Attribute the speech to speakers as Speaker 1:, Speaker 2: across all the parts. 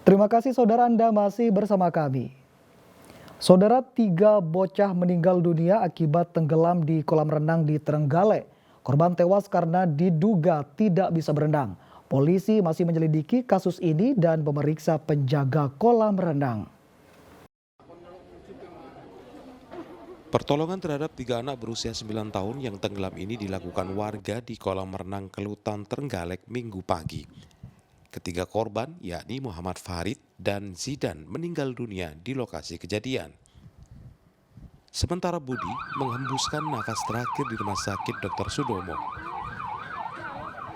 Speaker 1: Terima kasih saudara, Anda masih bersama kami. Saudara, 3 bocah meninggal dunia akibat tenggelam di kolam renang di Trenggalek. Korban tewas karena diduga tidak bisa berenang. Polisi masih menyelidiki kasus ini dan memeriksa penjaga kolam renang.
Speaker 2: Pertolongan terhadap 3 anak berusia 9 tahun yang tenggelam ini dilakukan warga di kolam renang Kelutan Trenggalek Minggu pagi. Ketiga korban, yakni Muhammad Farid dan Zidan, meninggal dunia di lokasi kejadian. Sementara Budi menghembuskan nafas terakhir di Rumah Sakit Dr. Sudomo.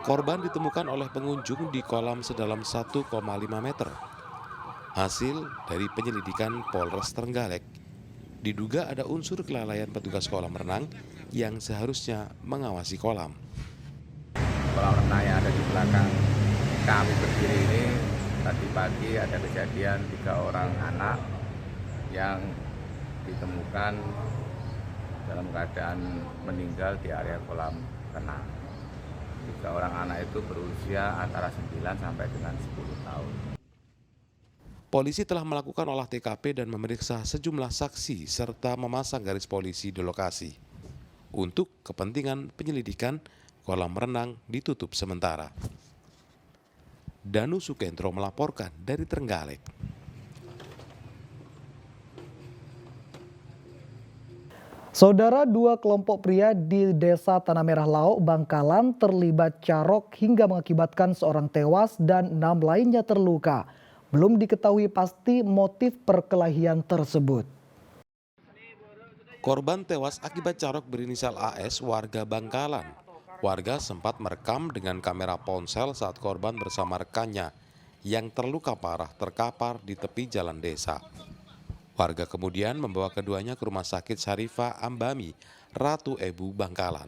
Speaker 2: Korban ditemukan oleh pengunjung di kolam sedalam 1,5 meter. Hasil dari penyelidikan Polres Trenggalek, diduga ada unsur kelalaian petugas kolam renang yang seharusnya mengawasi kolam.
Speaker 3: Kolam renang yang ada di belakang kami berdiri ini, tadi pagi ada kejadian 3 orang anak yang ditemukan dalam keadaan meninggal di area kolam renang. 3 orang anak itu berusia antara 9 sampai dengan 10 tahun.
Speaker 2: Polisi telah melakukan olah TKP dan memeriksa sejumlah saksi serta memasang garis polisi di lokasi. Untuk kepentingan penyelidikan, kolam renang ditutup sementara. Danu Sukendro melaporkan dari Trenggalek.
Speaker 1: Saudara, 2 kelompok pria di Desa Tanah Merah Lauk, Bangkalan terlibat carok hingga mengakibatkan seorang tewas dan 6 lainnya terluka. Belum diketahui pasti motif perkelahian tersebut.
Speaker 2: Korban tewas akibat carok berinisial AS warga Bangkalan. Warga sempat merekam dengan kamera ponsel saat korban bersama rekannya yang terluka parah terkapar di tepi jalan desa. Warga kemudian membawa keduanya ke Rumah Sakit Syarifah Ambami, Ratu Ebu, Bangkalan.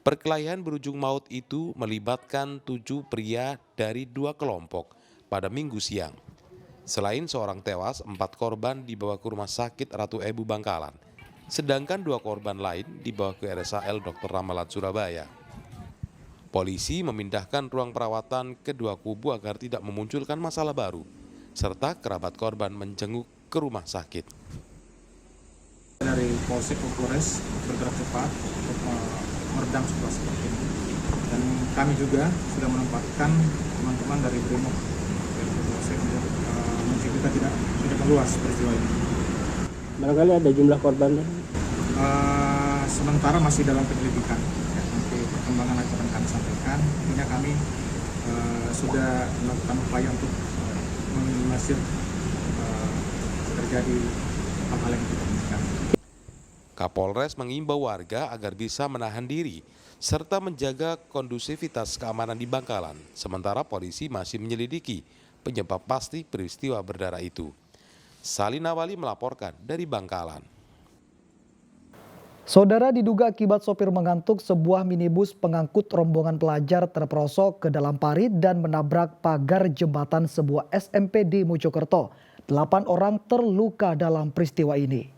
Speaker 2: Perkelahian berujung maut itu melibatkan 7 pria dari 2 kelompok pada Minggu siang. Selain seorang tewas, 4 korban dibawa ke Rumah Sakit Ratu Ebu, Bangkalan. Sedangkan 2 korban lain dibawa ke RSAL Dr. Ramalan, Surabaya. Polisi memindahkan ruang perawatan kedua kubu agar tidak memunculkan masalah baru, serta kerabat korban menjenguk ke rumah sakit.
Speaker 4: Dari Polsek Polres bergerak cepat untuk meredam situasi seperti ini. Dan kami juga sudah menempatkan teman-teman dari Brimob Polsek untuk kita tidak meluas peristiwa ini.
Speaker 5: Barangkali ada jumlah korbannya?
Speaker 4: Sementara masih dalam penyelidikan. Ya, nanti perkembangan akan kami sampaikan. Intinya kami sudah melakukan upaya untuk meminimalisir terjadi hal-hal yang tidak diinginkan.
Speaker 2: Kapolres mengimbau warga agar bisa menahan diri serta menjaga kondusivitas keamanan di Bangkalan. Sementara polisi masih menyelidiki penyebab pasti peristiwa berdarah itu. Salina Wali melaporkan dari Bangkalan.
Speaker 1: Saudara, diduga akibat sopir mengantuk, sebuah minibus pengangkut rombongan pelajar terperosok ke dalam parit dan menabrak pagar jembatan sebuah SMP di Mojokerto. 8 orang terluka dalam peristiwa ini.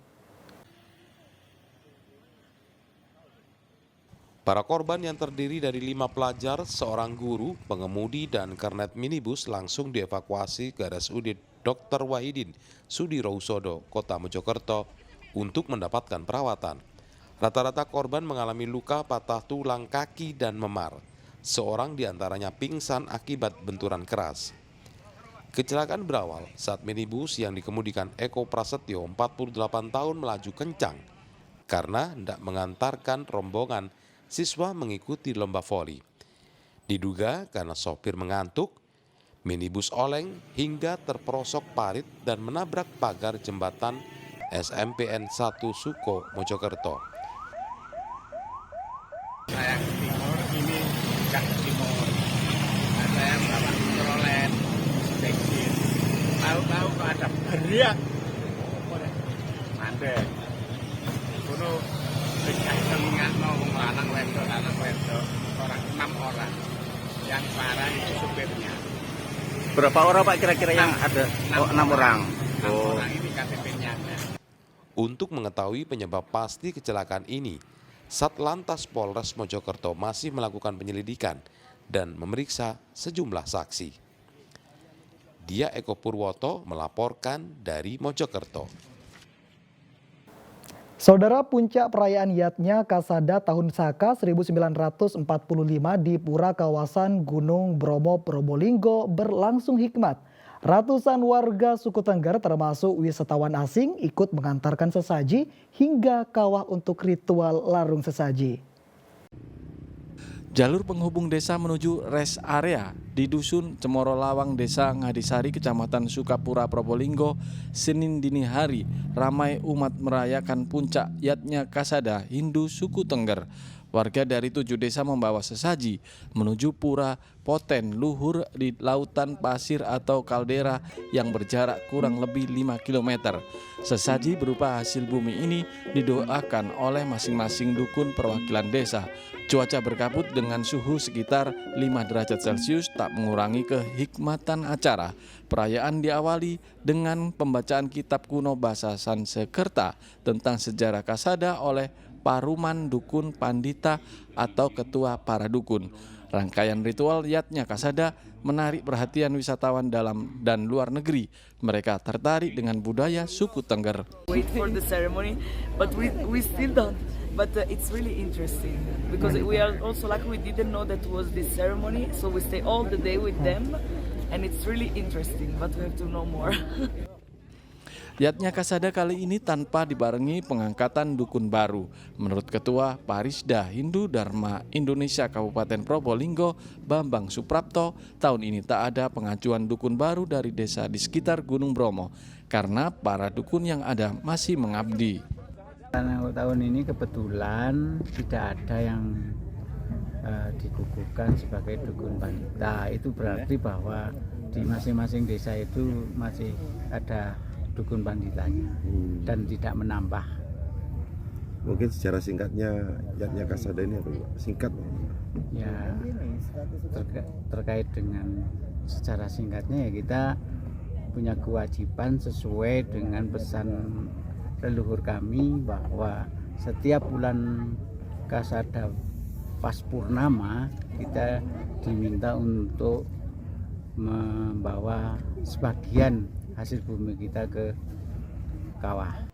Speaker 2: Para korban yang terdiri dari 5 pelajar, seorang guru, pengemudi, dan kernet minibus langsung dievakuasi ke RSUD Dr. Wahidin Sudirohusodo, Kota Mojokerto untuk mendapatkan perawatan. Rata-rata korban mengalami luka patah tulang kaki dan memar. Seorang diantaranya pingsan akibat benturan keras. Kecelakaan berawal saat minibus yang dikemudikan Eko Prasetyo, 48 tahun, melaju kencang karena hendak mengantarkan rombongan siswa mengikuti lomba voli. Diduga karena sopir mengantuk, minibus oleng hingga terperosok parit dan menabrak pagar jembatan SMPN 1 Suko, Mojokerto.
Speaker 3: Saya ke timur, ini ke timur. Nah, saya bawa mikrolet, bensin. Tahu-tahu kok ada beriak. Mandek. Kuno bisa mengingat mau lanang wedok, orang 6 orang. Yang parah itu supirnya.
Speaker 5: Berapa orang Pak kira-kira yang ada? 6 orang.
Speaker 3: 6 orang ini KTP-nya ada.
Speaker 2: Untuk mengetahui penyebab pasti kecelakaan ini, Satlantas Polres Mojokerto masih melakukan penyelidikan dan memeriksa sejumlah saksi. Widya Eko Purwoto melaporkan dari Mojokerto.
Speaker 1: Saudara, puncak perayaan Yatnya Kasada Tahun Saka 1945 di Pura kawasan Gunung Bromo, Probolinggo berlangsung hikmat. Ratusan warga suku Tengger termasuk wisatawan asing ikut mengantarkan sesaji hingga kawah untuk ritual larung sesaji.
Speaker 6: Jalur penghubung desa menuju rest area di Dusun Cemoro Lawang, Desa Ngadisari, Kecamatan Sukapura, Probolinggo, Senin dini hari ramai umat merayakan puncak Yatnya Kasada Hindu suku Tengger. Warga dari 7 desa membawa sesaji menuju Pura Poten Luhur di lautan pasir atau kaldera yang berjarak kurang lebih 5 km. Sesaji berupa hasil bumi ini didoakan oleh masing-masing dukun perwakilan desa. Cuaca berkabut dengan suhu sekitar 5 derajat Celcius tak mengurangi kehikmatan acara. Perayaan diawali dengan pembacaan kitab kuno bahasa Sanskerta tentang sejarah Kasada oleh Paruman Dukun Pandita atau ketua para dukun. Rangkaian ritual Yatnya Kasada menarik perhatian wisatawan dalam dan luar negeri. Mereka tertarik dengan budaya suku Tengger.
Speaker 7: Wait for the ceremony, but we still don't. But it's really interesting because we are also lucky we didn't know that was this ceremony, so we stay all the day with them, and it's really interesting. But we have to know more.
Speaker 6: Yatnya Kasada kali ini tanpa dibarengi pengangkatan dukun baru. Menurut Ketua Parisda Hindu Dharma Indonesia Kabupaten Probolinggo, Bambang Suprapto, tahun ini tak ada pengajuan dukun baru dari desa di sekitar Gunung Bromo karena para dukun yang ada masih mengabdi.
Speaker 8: Karena tahun ini kebetulan tidak ada yang dikukuhkan sebagai dukun pandita. Itu berarti bahwa di masing-masing desa itu masih ada dukun panditanya dan tidak menambah.
Speaker 9: Mungkin secara singkatnya Yatnya Kasada ini apa? Singkat
Speaker 8: Ya terkait dengan secara singkatnya ya kita punya kewajiban sesuai dengan pesan leluhur kami bahwa setiap bulan Kasada pas purnama kita diminta untuk membawa sebagian hasil bumi kita ke kawah.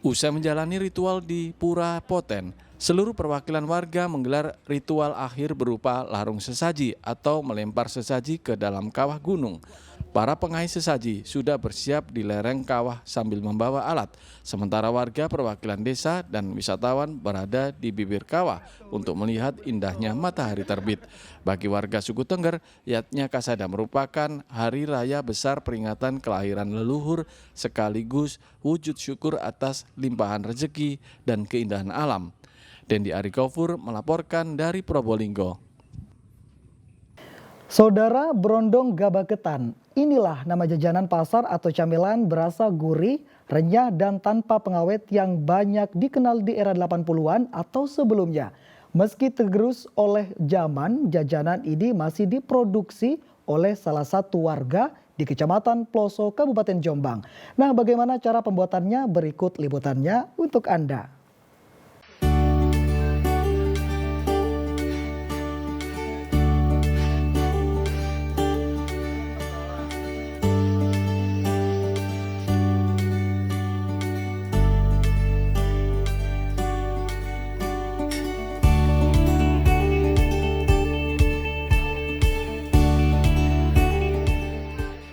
Speaker 6: Usai menjalani ritual di Pura Poten, seluruh perwakilan warga menggelar ritual akhir berupa larung sesaji atau melempar sesaji ke dalam kawah gunung. Para pengais sesaji sudah bersiap di lereng kawah sambil membawa alat, sementara warga perwakilan desa dan wisatawan berada di bibir kawah untuk melihat indahnya matahari terbit. Bagi warga suku Tengger, Yatnya Kasada merupakan hari raya besar peringatan kelahiran leluhur sekaligus wujud syukur atas limpahan rezeki dan keindahan alam. Dendi Arikofur melaporkan dari Probolinggo.
Speaker 1: Saudara, Brondong Gabah Ketan, inilah nama jajanan pasar atau camilan berasa gurih, renyah dan tanpa pengawet yang banyak dikenal di era 80-an atau sebelumnya. Meski tergerus oleh zaman, jajanan ini masih diproduksi oleh salah satu warga di Kecamatan Ploso, Kabupaten Jombang. Nah, bagaimana cara pembuatannya? Berikut liputannya untuk Anda.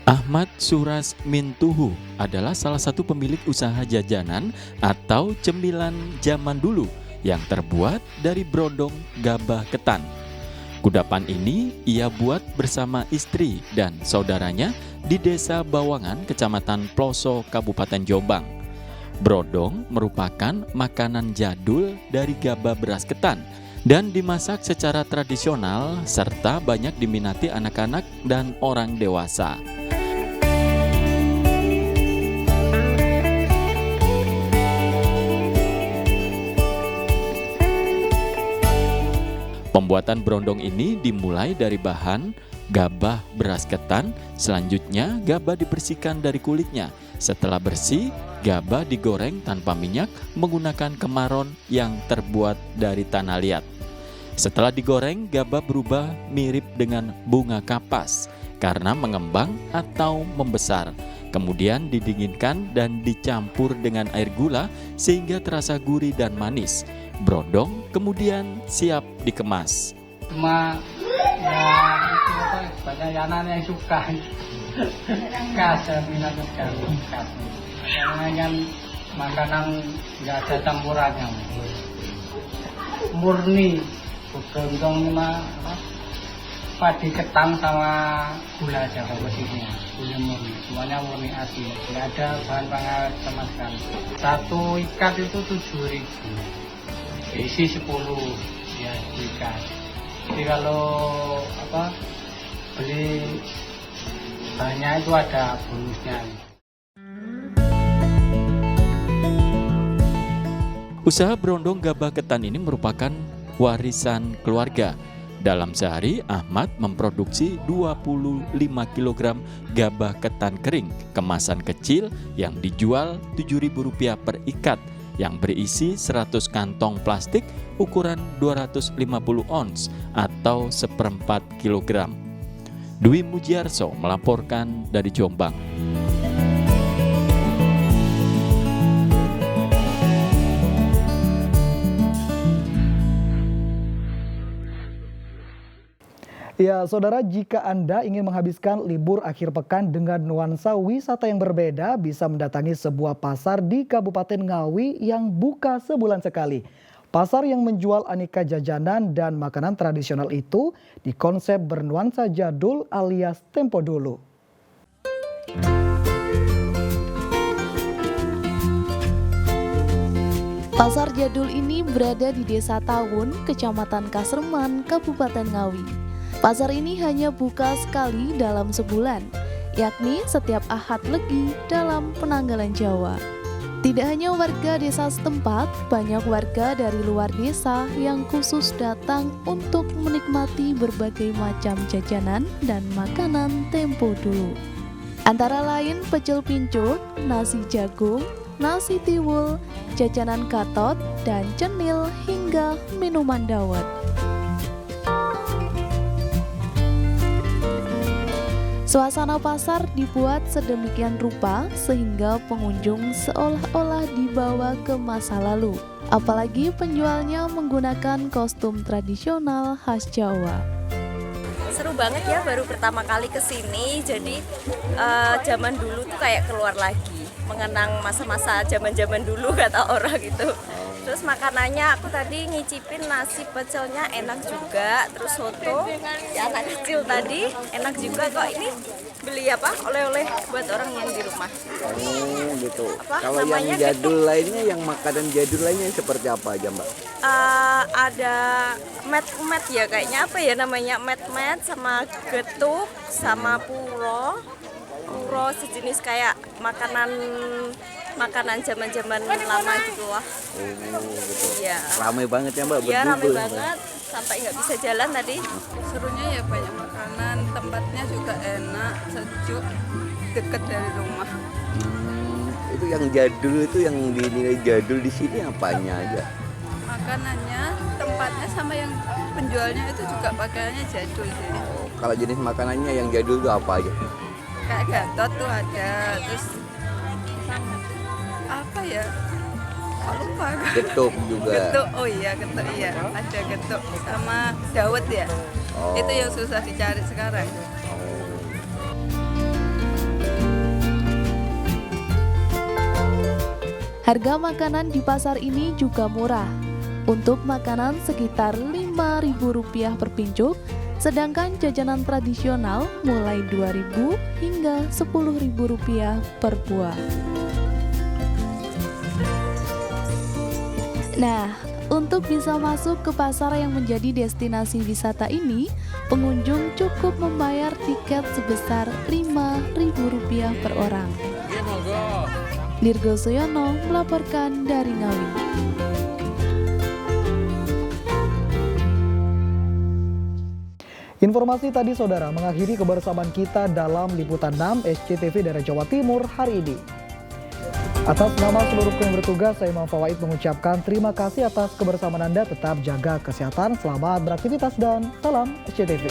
Speaker 10: Ahmad Suras Mintuhu adalah salah satu pemilik usaha jajanan atau cemilan zaman dulu yang terbuat dari brondong gabah ketan. Kudapan ini ia buat bersama istri dan saudaranya di Desa Bawangan, Kecamatan Ploso, Kabupaten Jombang. Brondong merupakan makanan jadul dari gabah beras ketan dan dimasak secara tradisional serta banyak diminati anak-anak dan orang dewasa. Pembuatan brondong ini dimulai dari bahan gabah beras ketan, selanjutnya gabah dibersihkan dari kulitnya. Setelah bersih, gabah digoreng tanpa minyak menggunakan kemaron yang terbuat dari tanah liat. Setelah digoreng, gabah berubah mirip dengan bunga kapas. karena mengembang atau membesar. Kemudian didinginkan dan dicampur dengan air gula sehingga terasa gurih dan manis. Brondong kemudian siap dikemas.
Speaker 8: Cuma ya itu apa, banyak anak yang suka khas, minat sekali khas. Karena kan makanan nggak ada campurannya, murni brondong mah padi ketan sama gula Jawa posisinya, gula murni, semuanya murni asli, tidak ada bahan pengawet sama sekali. Satu ikat itu 7.000, isi 10 ya ikat. Jadi kalau beli banyak itu ada bonusnya.
Speaker 10: Usaha brondong gabah ketan ini merupakan warisan keluarga. Dalam sehari, Ahmad memproduksi 25 kg gabah ketan kering kemasan kecil yang dijual Rp7.000 per ikat, yang berisi 100 kantong plastik ukuran 250 ons atau 1/4 kilogram. Dwi Mujiarso melaporkan dari Jombang.
Speaker 1: Ya, saudara, jika Anda ingin menghabiskan libur akhir pekan dengan nuansa wisata yang berbeda, bisa mendatangi sebuah pasar di Kabupaten Ngawi yang buka sebulan sekali. Pasar yang menjual aneka jajanan dan makanan tradisional itu dikonsep bernuansa jadul alias tempo dulu.
Speaker 11: Pasar jadul ini berada di Desa Tawun, Kecamatan Kasreman, Kabupaten Ngawi. Pasar ini hanya buka sekali dalam sebulan, yakni setiap Ahad Legi dalam penanggalan Jawa. Tidak hanya warga desa setempat, banyak warga dari luar desa yang khusus datang untuk menikmati berbagai macam jajanan dan makanan tempo dulu. Antara lain pecel pincuk, nasi jagung, nasi tiwul, jajanan katot, dan cenil hingga minuman dawet. Suasana pasar dibuat sedemikian rupa sehingga pengunjung seolah-olah dibawa ke masa lalu. Apalagi penjualnya menggunakan kostum tradisional khas Jawa.
Speaker 12: Seru banget ya, baru pertama kali kesini, jadi zaman dulu tuh kayak keluar lagi, mengenang masa-masa zaman-zaman dulu kata orang gitu. Terus makanannya aku tadi ngicipin nasi pecelnya enak juga, terus soto ya anak kecil tadi enak juga kok. Ini beli oleh-oleh buat orang yang di rumah.
Speaker 5: Oh gitu. Kalau yang jadul lainnya, yang makanan jadul lainnya seperti apa aja Mbak?
Speaker 12: Ada met-met ya, kayaknya apa ya namanya, met-met sama getuk sama puro sejenis kayak makanan zaman-zaman lama gitu lah.
Speaker 5: Oh gitu.
Speaker 12: Iya.
Speaker 5: Ramai banget ya Mbak?
Speaker 12: Iya, ramai banget sampai nggak bisa jalan tadi.
Speaker 13: Serunya ya banyak makanan, tempatnya juga enak, sejuk, dekat dari rumah.
Speaker 5: Itu yang jadul, itu yang dinilai jadul di sini apanya aja?
Speaker 13: Makanannya, tempatnya sama yang penjualnya itu juga pakaiannya jadul sih.
Speaker 5: Oh, kalau jenis makanannya yang jadul itu apa aja?
Speaker 13: Kayak gatot tuh ada, terus apa ya? Lupa.
Speaker 5: Getuk juga.
Speaker 13: Getuk, oh iya getuk iya, ada getuk sama dawet ya.
Speaker 5: Oh.
Speaker 13: Itu yang susah dicari sekarang.
Speaker 11: Harga makanan di pasar ini juga murah. Untuk makanan sekitar Rp5.000 per pincuk, sedangkan jajanan tradisional mulai Rp2.000 hingga Rp10.000 per buah. Nah, untuk bisa masuk ke pasar yang menjadi destinasi wisata ini, pengunjung cukup membayar tiket sebesar Rp5.000 per orang. Dirgo Suyono melaporkan dari Ngawi.
Speaker 1: Informasi tadi saudara mengakhiri kebersamaan kita dalam Liputan 6 SCTV daerah Jawa Timur hari ini. Atas nama seluruh kru yang bertugas, saya Imam Fawaid mengucapkan terima kasih atas kebersamaan Anda. Tetap jaga kesehatan, selamat beraktivitas, dan salam SCTV.